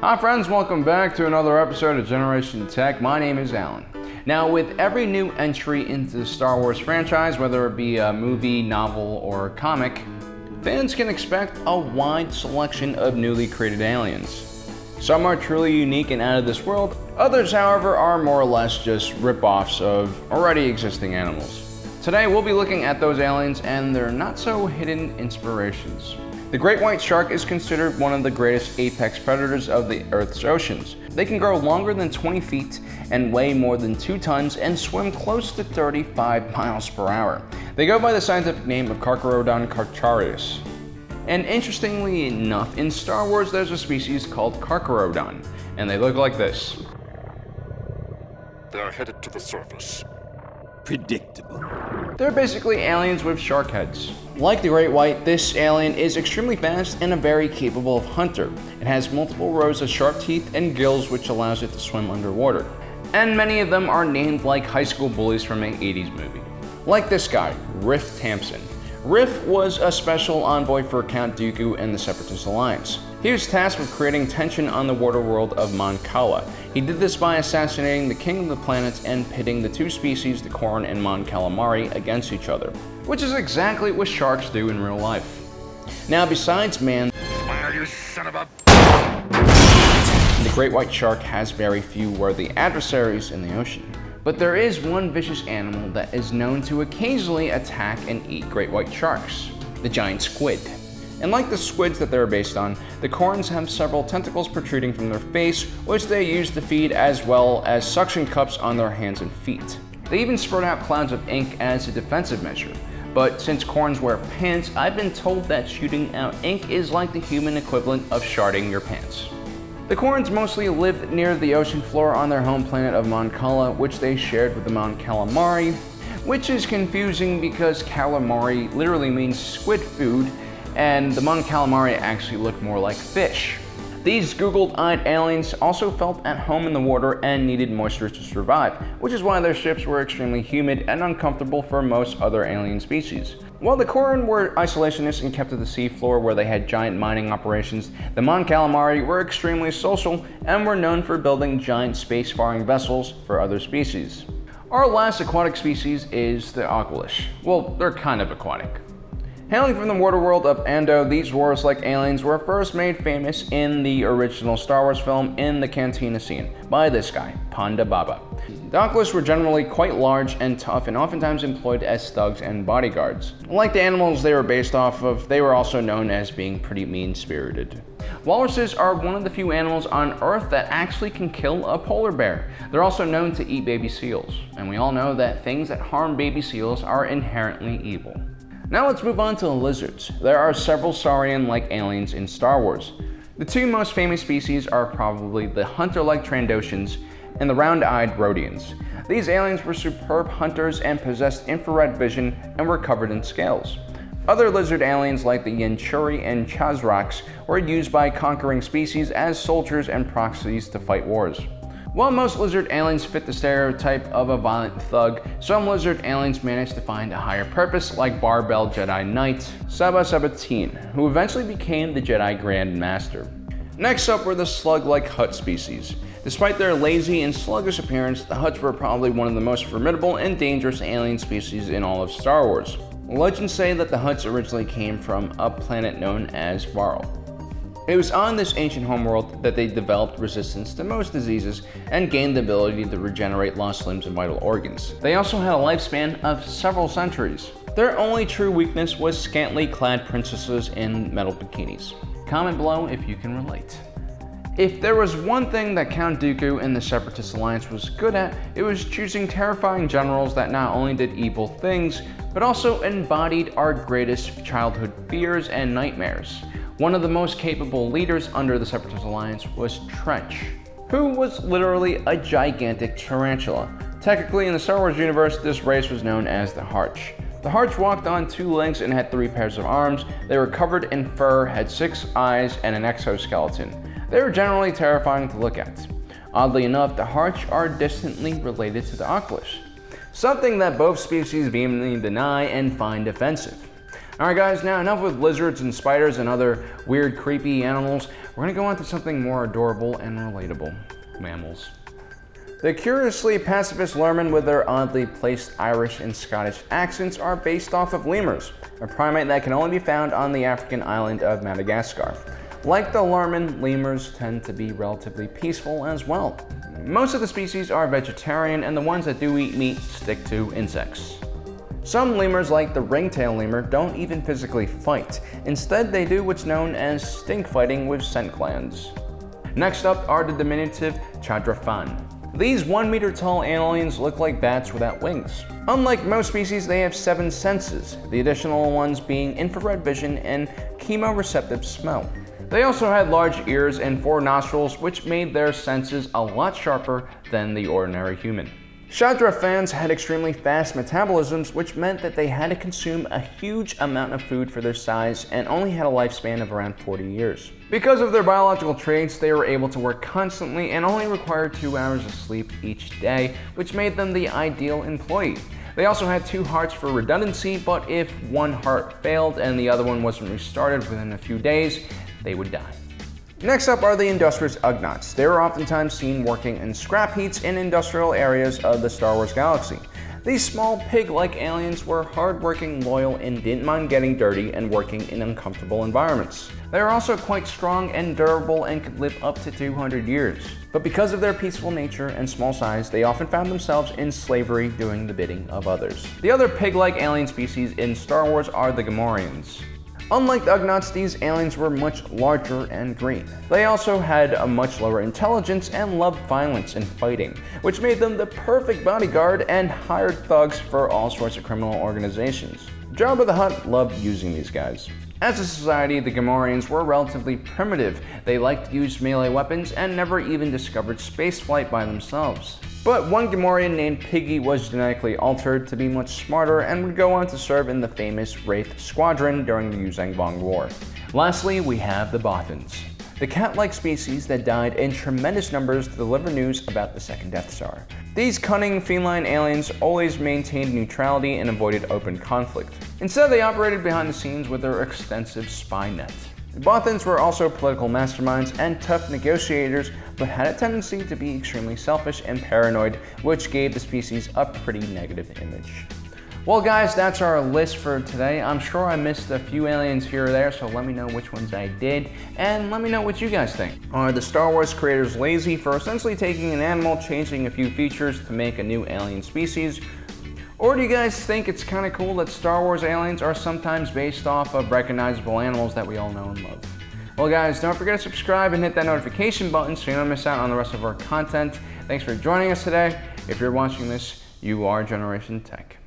Hi friends, welcome back to another episode of Generation Tech. My name is Alan. Now, with every new entry into the Star Wars franchise, whether it be a movie, novel, or comic, fans can expect a wide selection of newly created aliens. Some are truly unique and out of this world, others, however, are more or less just rip-offs of already existing animals. Today, we'll be looking at those aliens and their not-so-hidden inspirations. The great white shark is considered one of the greatest apex predators of the Earth's oceans. They can grow longer than 20 feet and weigh more than 2 tons and swim close to 35 miles per hour. They go by the scientific name of Carcharodon carcharodon. And interestingly enough, in Star Wars there's a species called Carcharodon, and they look like this. They're headed to the surface. Predictable. They're basically aliens with shark heads. Like the great white, this alien is extremely fast and a very capable hunter. It has multiple rows of sharp teeth and gills which allows it to swim underwater. And many of them are named like high school bullies from an 80s movie. Like this guy, Riff Tamson. Riff was a special envoy for Count Dooku and the Separatist Alliance. He was tasked with creating tension on the water world of Mon Cala. He did this by assassinating the king of the planets and pitting the two species, the Corn and Mon Calamari, against each other, which is exactly what sharks do in real life. Now, besides man, You son of a... the great white shark has very few worthy adversaries in the ocean. But there is one vicious animal that is known to occasionally attack and eat great white sharks, the giant squid. And like the squids that they're based on, the corns have several tentacles protruding from their face, which they use to feed, as well as suction cups on their hands and feet. They even spurt out clouds of ink as a defensive measure. But since corns wear pants, I've been told that shooting out ink is like the human equivalent of sharding your pants. The corns mostly lived near the ocean floor on their home planet of Mon Cala, which they shared with the Mon Calamari, which is confusing because calamari literally means squid food, and the Mon Calamari actually look more like fish. These goggle-eyed aliens also felt at home in the water and needed moisture to survive, which is why their ships were extremely humid and uncomfortable for most other alien species. While the Corn were isolationists and kept to the seafloor where they had giant mining operations, the Mon Calamari were extremely social and were known for building giant space-faring vessels for other species. Our last aquatic species is the Oculus. Well, they're kind of aquatic. Hailing from the water world of Ando, these walrus-like aliens were first made famous in the original Star Wars film in the cantina scene by this guy, Ponda Baba. The Oculus were generally quite large and tough and oftentimes employed as thugs and bodyguards. Like the animals they were based off of, they were also known as being pretty mean-spirited. Walruses are one of the few animals on Earth that actually can kill a polar bear. They're also known to eat baby seals, and we all know that things that harm baby seals are inherently evil. Now let's move on to the lizards. There are several saurian-like aliens in Star Wars. The two most famous species are probably the hunter-like Trandoshans and the round-eyed Rhodians. These aliens were superb hunters and possessed infrared vision and were covered in scales. Other lizard aliens like the Yanchuri and Chazraks were used by conquering species as soldiers and proxies to fight wars. While most lizard aliens fit the stereotype of a violent thug, some lizard aliens managed to find a higher purpose, like Barbell Jedi Knight Saba Sabatine, who eventually became the Jedi Grand Master. Next up were the slug-like Hutt species. Despite their lazy and sluggish appearance, the Hutts were probably one of the most formidable and dangerous alien species in all of Star Wars. Legends say that the Hutts originally came from a planet known as Varl. It was on this ancient homeworld that they developed resistance to most diseases and gained the ability to regenerate lost limbs and vital organs. They also had a lifespan of several centuries. Their only true weakness was scantily clad princesses in metal bikinis. Comment below if you can relate. If there was one thing that Count Dooku and the Separatist Alliance was good at, it was choosing terrifying generals that not only did evil things, but also embodied our greatest childhood fears and nightmares. One of the most capable leaders under the Separatist Alliance was Trench, who was literally a gigantic tarantula. Technically, in the Star Wars universe, this race was known as the Harch. The Harch walked on 2 legs and had 3 pairs of arms. They were covered in fur, had 6 eyes, and an exoskeleton. They were generally terrifying to look at. Oddly enough, the Harch are distantly related to the Oculus, something that both species vehemently deny and find offensive. Alright guys, now enough with lizards and spiders and other weird, creepy animals. we're gonna go on to something more adorable and relatable, mammals. The curiously pacifist lerman with their oddly placed Irish and Scottish accents are based off of lemurs, a primate that can only be found on the African island of Madagascar. Like the lerman, lemurs tend to be relatively peaceful as well. Most of the species are vegetarian, and the ones that do eat meat stick to insects. Some lemurs, like the ringtail lemur, don't even physically fight. Instead, they do what's known as stink fighting with scent glands. Next up are the diminutive Chadra-fan. These 1 meter tall aliens look like bats without wings. Unlike most species, they have 7 senses, the additional ones being infrared vision and chemoreceptive smell. They also had large ears and 4 nostrils, which made their senses a lot sharper than the ordinary human. Chadra-fans had extremely fast metabolisms, which meant that they had to consume a huge amount of food for their size and only had a lifespan of around 40 years. Because of their biological traits, they were able to work constantly and only required 2 hours of sleep each day, which made them the ideal employee. They also had 2 hearts for redundancy, but if one heart failed and the other one wasn't restarted within a few days, they would die. Next up are the Industrious Ignites. They were oftentimes seen working in scrap heaps in industrial areas of the Star Wars galaxy. These small pig-like aliens were hardworking, loyal, and didn't mind getting dirty and working in uncomfortable environments. They are also quite strong and durable and could live up to 200 years. But because of their peaceful nature and small size, they often found themselves in slavery doing the bidding of others. The other pig-like alien species in Star Wars are the Gomorians. Unlike the Ugnaughts, these aliens were much larger and green. They also had a much lower intelligence and loved violence and fighting, which made them the perfect bodyguard and hired thugs for all sorts of criminal organizations. Jabba the Hutt loved using these guys. As a society, the Gomorians were relatively primitive. They liked to use melee weapons and never even discovered spaceflight by themselves. But one Gomorian named Piggy was genetically altered to be much smarter and would go on to serve in the famous Wraith Squadron during the Yuzhangbong War. Lastly, we have the Boffins, the cat-like species that died in tremendous numbers to deliver news about the second Death Star. These cunning feline aliens always maintained neutrality and avoided open conflict. Instead, they operated behind the scenes with their extensive spy net. The Boffins were also political masterminds and tough negotiators, but had a tendency to be extremely selfish and paranoid, which gave the species a pretty negative image. Well guys, that's our list for today. I'm sure I missed a few aliens here or there, so let me know which ones I did, and let me know what you guys think. Are the Star Wars creators lazy for essentially taking an animal, changing a few features to make a new alien species? Or do you guys think it's kind of cool that Star Wars aliens are sometimes based off of recognizable animals that we all know and love? Well guys, don't forget to subscribe and hit that notification button so you don't miss out on the rest of our content. Thanks for joining us today. If you're watching this, you are Generation Tech.